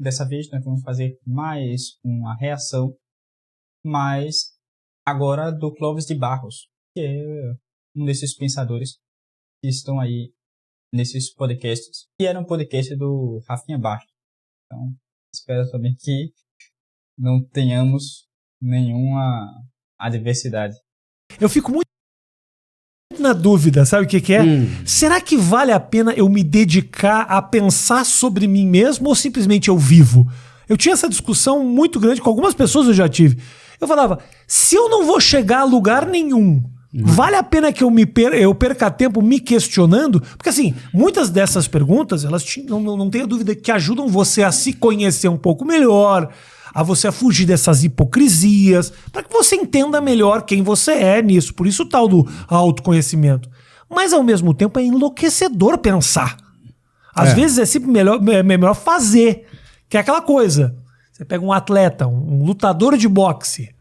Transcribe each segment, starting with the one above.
dessa vez nós vamos fazer mais uma reação, mas agora do Clóvis de Barros, que é um desses pensadores que estão aí nesses podcasts, que era um podcast do Rafinha Bastos. Então, espero também que não tenhamos nenhuma adversidade. Eu fico muito na dúvida, sabe o que é? Será que vale a pena eu me dedicar a pensar sobre mim mesmo ou simplesmente eu vivo? Eu tinha essa discussão muito grande com algumas pessoas, eu já tive. Eu falava, se eu não vou chegar a lugar nenhum, vale a pena que eu perca tempo me questionando? Porque assim, muitas dessas perguntas, elas não tenho dúvida que ajudam você a se conhecer um pouco melhor, a você a fugir dessas hipocrisias, para que você entenda melhor quem você é nisso. Por isso o tal do autoconhecimento. Mas ao mesmo tempo é enlouquecedor pensar. Às vezes é sempre melhor fazer. Que é aquela coisa. Você pega um atleta, um lutador de boxe.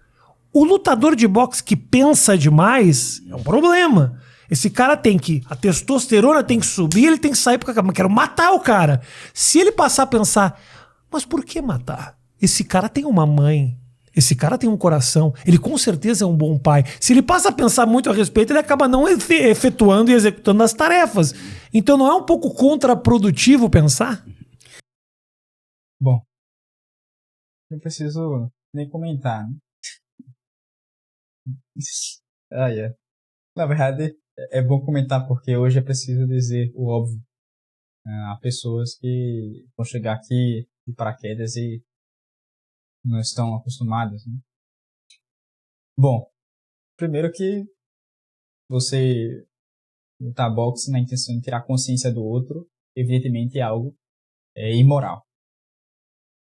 O lutador de boxe que pensa demais é um problema. Esse cara a testosterona tem que subir, ele tem que sair porque eu quero matar o cara. Se ele passar a pensar, mas por que matar? Esse cara tem uma mãe, esse cara tem um coração, ele com certeza é um bom pai. Se ele passa a pensar muito a respeito, ele acaba não efetuando e executando as tarefas. Então não é um pouco contraprodutivo pensar? Bom, não preciso nem comentar, né? Na verdade, é bom comentar porque hoje é preciso dizer o óbvio. Há pessoas que vão chegar aqui de paraquedas e não estão acostumadas, né? Bom, primeiro que você lutar boxe na intenção de tirar consciência do outro, evidentemente é algo imoral.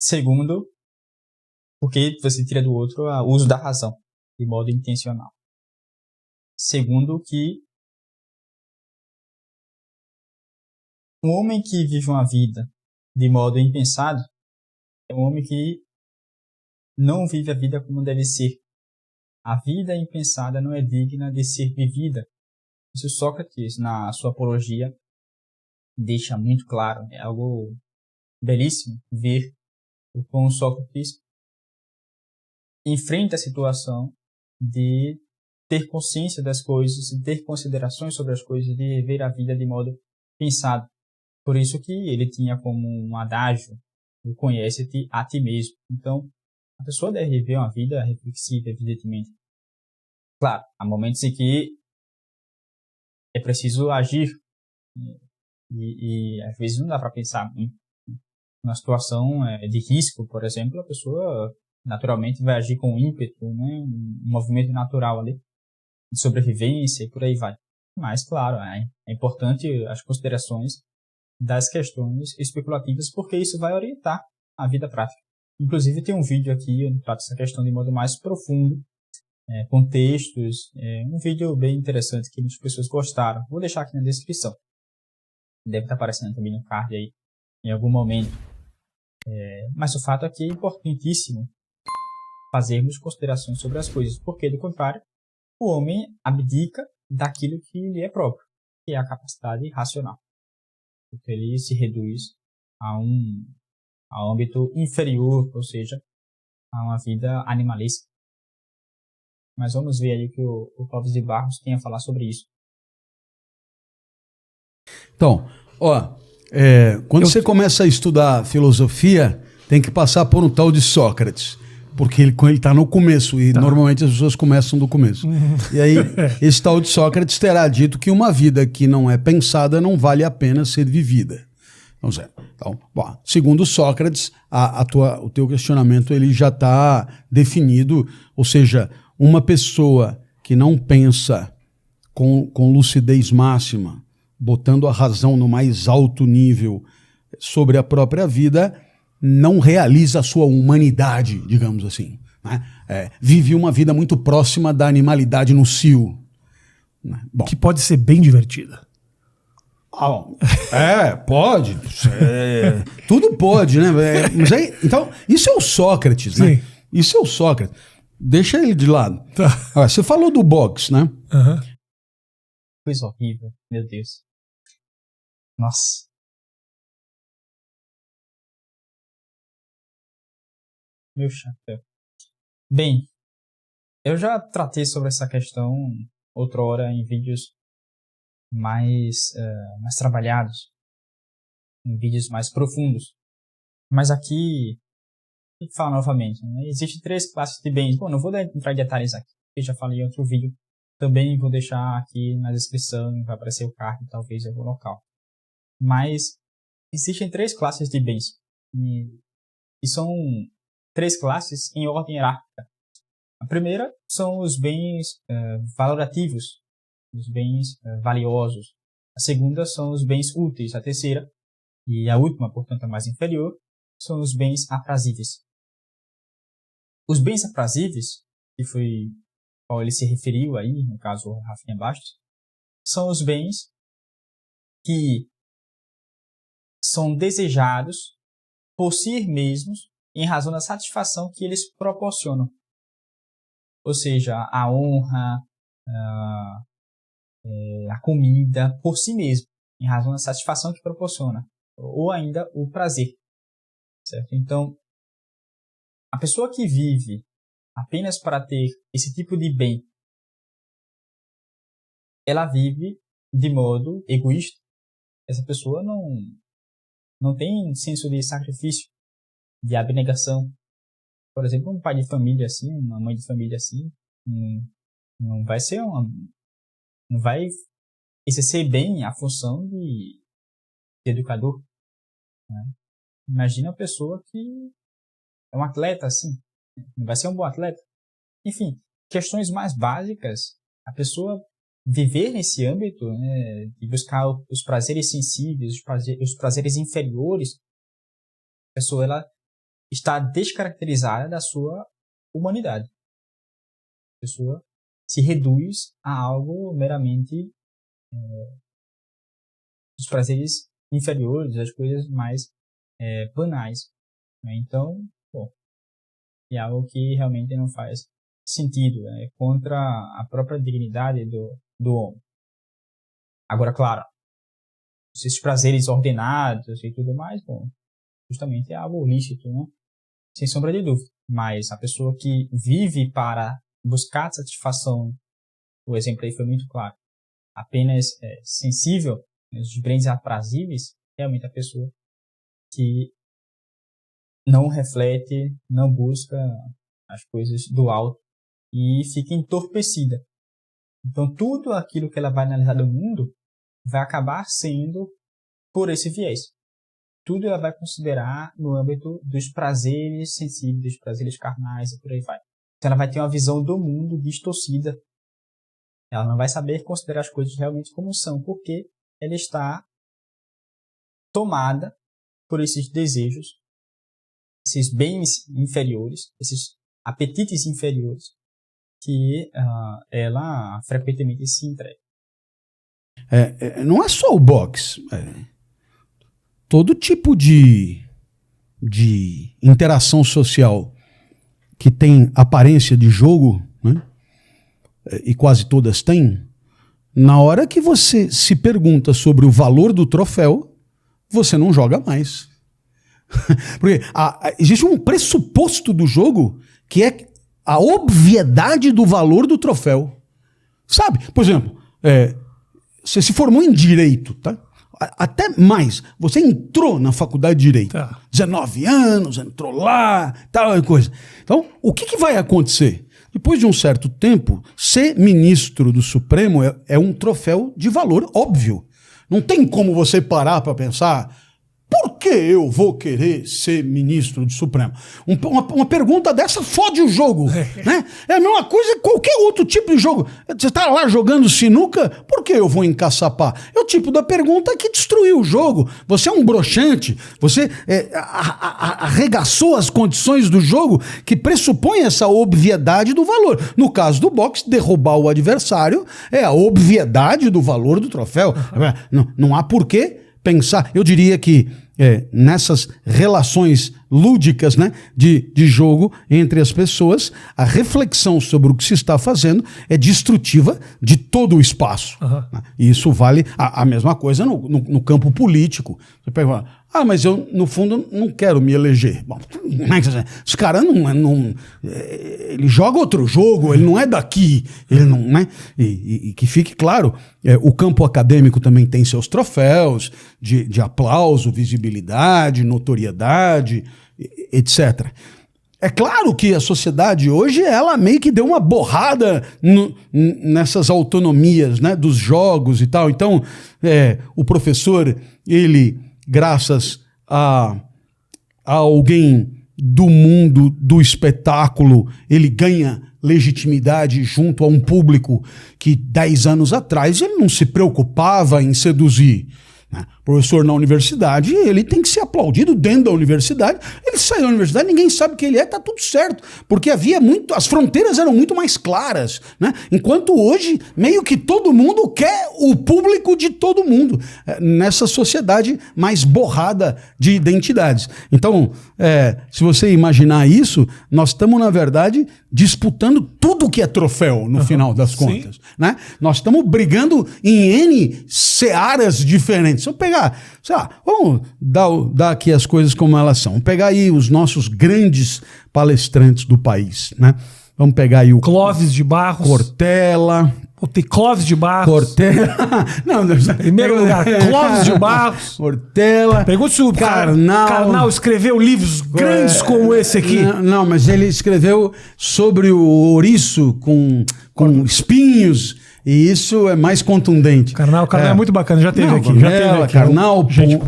Segundo, porque você tira do outro o uso da razão, de modo intencional. Segundo, que um homem que vive uma vida de modo impensado é um homem que não vive a vida como deve ser. A vida impensada não é digna de ser vivida. Isso Sócrates, na sua apologia, deixa muito claro. É algo belíssimo ver o como Sócrates enfrenta a situação de ter consciência das coisas, de ter considerações sobre as coisas, de ver a vida de modo pensado. Por isso que ele tinha como um adágio, o conhece-te a ti mesmo. Então, a pessoa deve viver uma vida reflexiva, evidentemente. Claro, há momentos em que é preciso agir e às vezes não dá para pensar muito. Numa situação de risco, por exemplo, a pessoa naturalmente vai agir com ímpeto, né? Um movimento natural ali, de sobrevivência e por aí vai. Mas, claro, é importante as considerações das questões especulativas, porque isso vai orientar a vida prática. Inclusive, tem um vídeo aqui onde trata essa questão de modo mais profundo, com textos, um vídeo bem interessante que muitas pessoas gostaram. Vou deixar aqui na descrição. Deve estar aparecendo também no card aí, em algum momento. Mas o fato é que é importantíssimo fazermos considerações sobre as coisas, porque, do contrário, o homem abdica daquilo que lhe é próprio, que é a capacidade racional. Porque ele se reduz a um âmbito inferior, ou seja, a uma vida animalesca. Mas vamos ver aí o que o Clóvis de Barros tem a falar sobre isso. Então, quando você começa a estudar filosofia, tem que passar por um tal de Sócrates, porque ele está no começo, e normalmente as pessoas começam do começo. E aí, esse tal de Sócrates terá dito que uma vida que não é pensada não vale a pena ser vivida. Então, bom, segundo Sócrates, o teu questionamento ele já está definido, ou seja, uma pessoa que não pensa com lucidez máxima, botando a razão no mais alto nível sobre a própria vida, não realiza a sua humanidade, digamos assim. Né? Vive uma vida muito próxima da animalidade no cio. Né? Bom, que pode ser bem divertida. Pode. Tudo pode, né? Mas aí, então, isso é o Sócrates, Sim. né? Isso é o Sócrates. Deixa ele de lado. Tá. Você falou do boxe, né? Uhum. Coisa horrível, meu Deus. Nossa. Meu chapéu. Bem, eu já tratei sobre essa questão outrora em vídeos mais trabalhados, em vídeos mais profundos. Mas aqui, vou falar novamente, né? Existem 3 classes de bens. Bom, não vou entrar em detalhes aqui, eu já falei em outro vídeo. Também vou deixar aqui na descrição, vai aparecer o card, talvez em algum local. Mas existem 3 classes de bens. E são 3 classes em ordem hierárquica. A primeira são os bens valorativos, os bens valiosos. A segunda são os bens úteis. A terceira, e a última, portanto, a mais inferior, são os bens aprazíveis. Os bens aprazíveis, que foi ao qual ele se referiu aí, no caso o Rafinha Bastos, são os bens que são desejados por si mesmos em razão da satisfação que eles proporcionam. Ou seja, a honra, a comida por si mesmo, em razão da satisfação que proporciona. Ou ainda o prazer. Certo? Então, a pessoa que vive apenas para ter esse tipo de bem, ela vive de modo egoísta. Essa pessoa não tem senso de sacrifício, de abnegação. Por exemplo, um pai de família assim, uma mãe de família assim, não vai exercer bem a função de educador. Né? Imagina a pessoa que é um atleta assim, não vai ser um bom atleta. Enfim, questões mais básicas, a pessoa viver nesse âmbito, né, de buscar os prazeres sensíveis, os prazeres inferiores, a pessoa ela está descaracterizada da sua humanidade. A pessoa se reduz a algo meramente os prazeres inferiores, as coisas mais banais. Né? Então, é algo que realmente não faz sentido, é contra a própria dignidade do homem. Agora, claro, esses prazeres ordenados e tudo mais, justamente é algo lícito, né? Sem sombra de dúvida. Mas a pessoa que vive para buscar satisfação, o exemplo aí foi muito claro, apenas sensível aos bens aprazíveis, realmente a pessoa que não reflete, não busca as coisas do alto e fica entorpecida. Então, tudo aquilo que ela vai analisar do mundo vai acabar sendo por esse viés. Tudo ela vai considerar no âmbito dos prazeres sensíveis, dos prazeres carnais e por aí vai. Então, ela vai ter uma visão do mundo distorcida. Ela não vai saber considerar as coisas realmente como são, porque ela está tomada por esses desejos, esses bens inferiores, esses apetites inferiores que ela frequentemente se entrega. Não é só o boxe. Todo tipo de interação social que tem aparência de jogo, né? E quase todas têm, na hora que você se pergunta sobre o valor do troféu, você não joga mais. Porque existe um pressuposto do jogo que é a obviedade do valor do troféu. Sabe? Por exemplo, você se formou em Direito, tá? Até mais, você entrou na faculdade de Direito. Tá. 19 anos, entrou lá, tal coisa. Então, o que vai acontecer? Depois de um certo tempo, ser ministro do Supremo é um troféu de valor óbvio. Não tem como você parar para pensar... Por que eu vou querer ser ministro do Supremo? Uma pergunta dessa fode o jogo. Né? É a mesma coisa que qualquer outro tipo de jogo. Você está lá jogando sinuca, por que eu vou encaçapar? É o tipo da pergunta que destruiu o jogo. Você é um broxante, você arregaçou as condições do jogo que pressupõe essa obviedade do valor. No caso do boxe, derrubar o adversário é a obviedade do valor do troféu. Não há por que pensar, eu diria que nessas relações lúdicas, né, de jogo entre as pessoas, a reflexão sobre o que se está fazendo é destrutiva de todo o espaço. Né? E isso vale a mesma coisa no campo político. Você pega e fala, mas eu, no fundo, não quero me eleger. Bom, os caras não ele joga outro jogo, ele não é daqui, ele não, né? E que fique claro, o campo acadêmico também tem seus troféus de aplauso, visibilidade, notoriedade, etc. É claro que a sociedade hoje, ela meio que deu uma borrada nessas autonomias, né, dos jogos e tal. Então, o professor, ele, graças a alguém do mundo do espetáculo, ele ganha legitimidade junto a um público que 10 anos atrás ele não se preocupava em seduzir. Professor na universidade, ele tem que ser aplaudido dentro da universidade. Ele sai da universidade, ninguém sabe quem ele é, tá tudo certo. Porque as fronteiras eram muito mais claras, né? Enquanto hoje, meio que todo mundo quer o público de todo mundo, nessa sociedade mais borrada de identidades. Então, se você imaginar isso, nós estamos, na verdade, disputando tudo que é troféu, no final das contas. Né? Nós estamos brigando em N searas diferentes. Se eu pegar, sei lá, vamos dar aqui as coisas como elas são. Vamos pegar aí os nossos grandes palestrantes do país, né? Vamos pegar aí o Clóvis de Barros. Cortella. Tem Clóvis de Barros. Cortella. Não, primeiro lugar, Clóvis de Barros. Cortella. Pergunta se o Karnal escreveu livros grandes como esse aqui. Não, mas ele escreveu sobre o ouriço com espinhos. E isso é mais contundente. Karnal é muito bacana, já teve aqui. Karnal,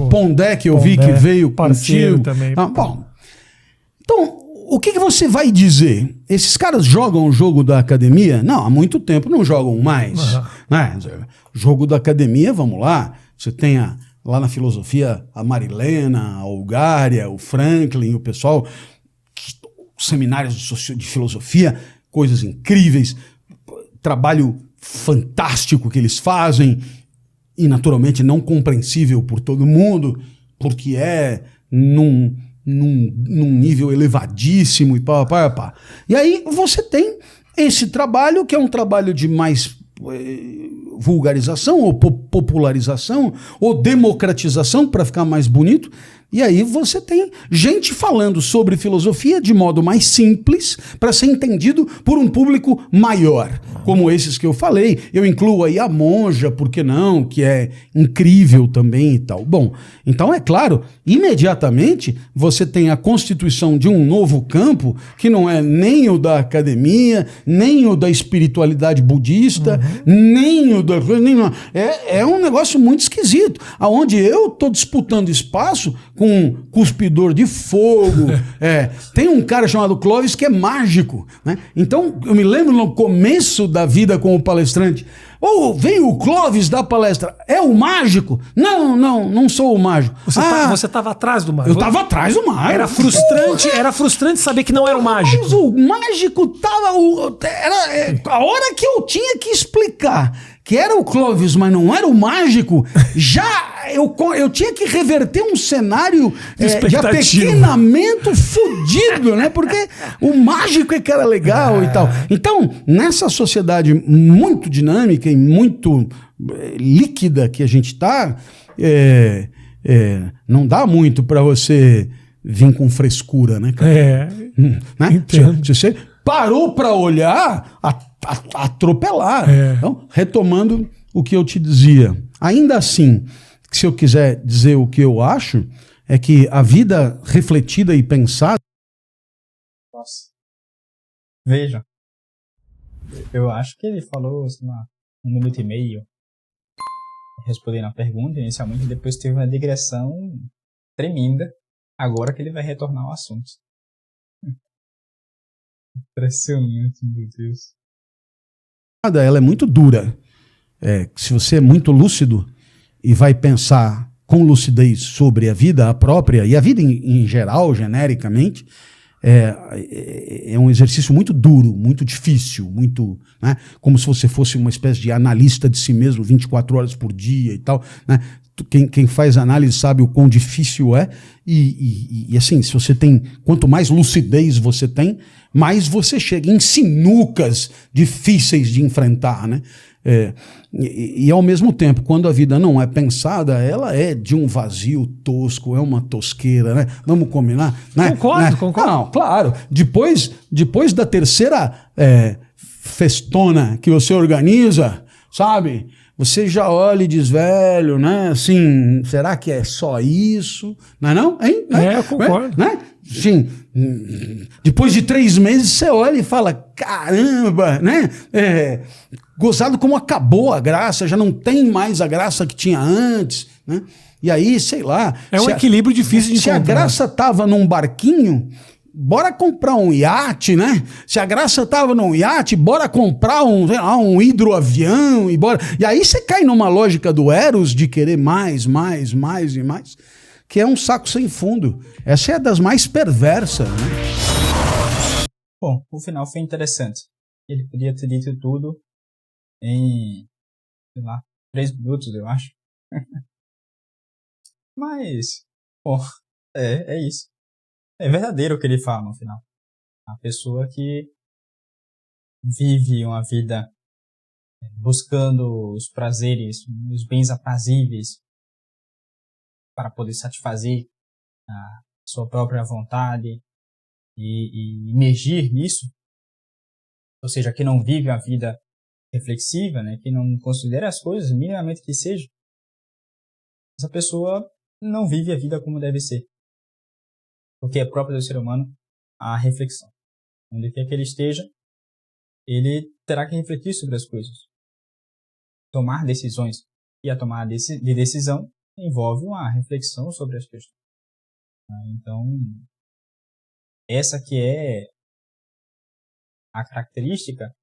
Pondé, que eu vi que veio contigo. Também. Bom, então, o que você vai dizer? Esses caras jogam o jogo da academia? Não, há muito tempo não jogam mais. Né? Jogo da academia, vamos lá. Você tem lá na filosofia a Marilena, a Olgária, o Franklin, o pessoal, seminários de filosofia, coisas incríveis, trabalho fantástico que eles fazem e naturalmente não compreensível por todo mundo, porque é num nível elevadíssimo e pá. E aí você tem esse trabalho que é um trabalho de mais vulgarização ou popularização ou democratização, para ficar mais bonito. E aí você tem gente falando sobre filosofia de modo mais simples para ser entendido por um público maior, como esses que eu falei. Eu incluo aí a Monja, por que não, que é incrível também e tal. Bom, então é claro, imediatamente você tem a constituição de um novo campo que não é nem o da academia, nem o da espiritualidade budista, nem o da... É um negócio muito esquisito, aonde eu estou disputando espaço com um cuspidor de fogo. Tem um cara chamado Clóvis que é mágico, né? Então, eu me lembro no começo da vida como palestrante, vem o Clóvis dar palestra, é o mágico? Não sou o mágico. Você estava atrás do mágico. Eu estava atrás do mágico. Era frustrante saber que não era o mágico. Mas o mágico era a hora que eu tinha que explicar que era o Clóvis, mas não era o mágico, eu tinha que reverter um cenário de apequenamento fudido, né? Porque o mágico é que era legal e tal. Então, nessa sociedade muito dinâmica e muito líquida que a gente está, não dá muito para você vir com frescura, né, cara? Né? Se você parou para olhar, atropelar. Então, retomando o que eu te dizia, ainda assim, se eu quiser dizer o que eu acho, é que a vida refletida e pensada... Nossa. Veja, eu acho que ele falou assim, 1 minuto e meio respondendo a pergunta inicialmente, depois teve uma digressão tremenda, agora que ele vai retornar ao assunto. Impressionante, meu Deus. Ela é muito dura. Se você é muito lúcido e vai pensar com lucidez sobre a vida, a própria, e a vida em geral, genericamente, é um exercício muito duro, muito difícil, muito, né, como se você fosse uma espécie de analista de si mesmo 24 horas por dia e tal, né? quem faz análise sabe o quão difícil é. E assim, se você tem, quanto mais lucidez você tem, mais você chega em sinucas difíceis de enfrentar, né? E ao mesmo tempo, quando a vida não é pensada, ela é de um vazio tosco, é uma tosqueira, né? Vamos combinar? Né? Concordo. Não, claro. Depois da terceira festona que você organiza, sabe? Você já olha e diz, velho, né? Assim, será que é só isso? Não é não? Hein? Eu concordo. Né? Sim. Depois de 3 meses, você olha e fala, caramba, né? Gozado como acabou a graça, já não tem mais a graça que tinha antes, né? E aí, sei lá... É um equilíbrio difícil de encontrar. Se a graça tava num barquinho... Bora comprar um iate, né? Se a graça tava num iate, bora comprar um hidroavião e bora. E aí você cai numa lógica do Eros de querer mais e mais, que é um saco sem fundo. Essa é das mais perversas, né? Bom, o final foi interessante. Ele podia ter dito tudo em, sei lá, 3 minutos, eu acho. Mas, bom, é isso. É verdadeiro o que ele fala no final. A pessoa que vive uma vida buscando os prazeres, os bens aprazíveis para poder satisfazer a sua própria vontade e imergir nisso, ou seja, que não vive a vida reflexiva, né, que não considera as coisas minimamente que seja, essa pessoa não vive a vida como deve ser. Porque é próprio do ser humano a reflexão. Onde quer que ele esteja, ele terá que refletir sobre as coisas. Tomar decisões. E a tomada de decisão envolve uma reflexão sobre as questões. Então, essa que é a característica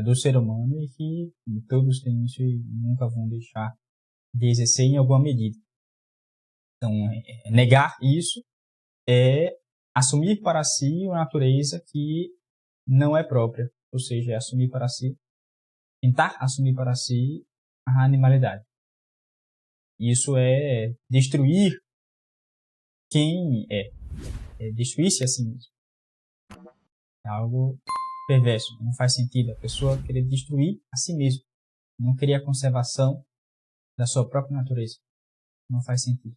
do ser humano e que todos têm isso e nunca vão deixar de exercer em alguma medida. Então, negar isso é assumir para si uma natureza que não é própria, ou seja, é assumir para si, tentar assumir para si a animalidade. Isso é destruir quem é destruir-se a si mesmo. É algo perverso, não faz sentido a pessoa querer destruir a si mesmo, não querer a conservação da sua própria natureza. Não faz sentido.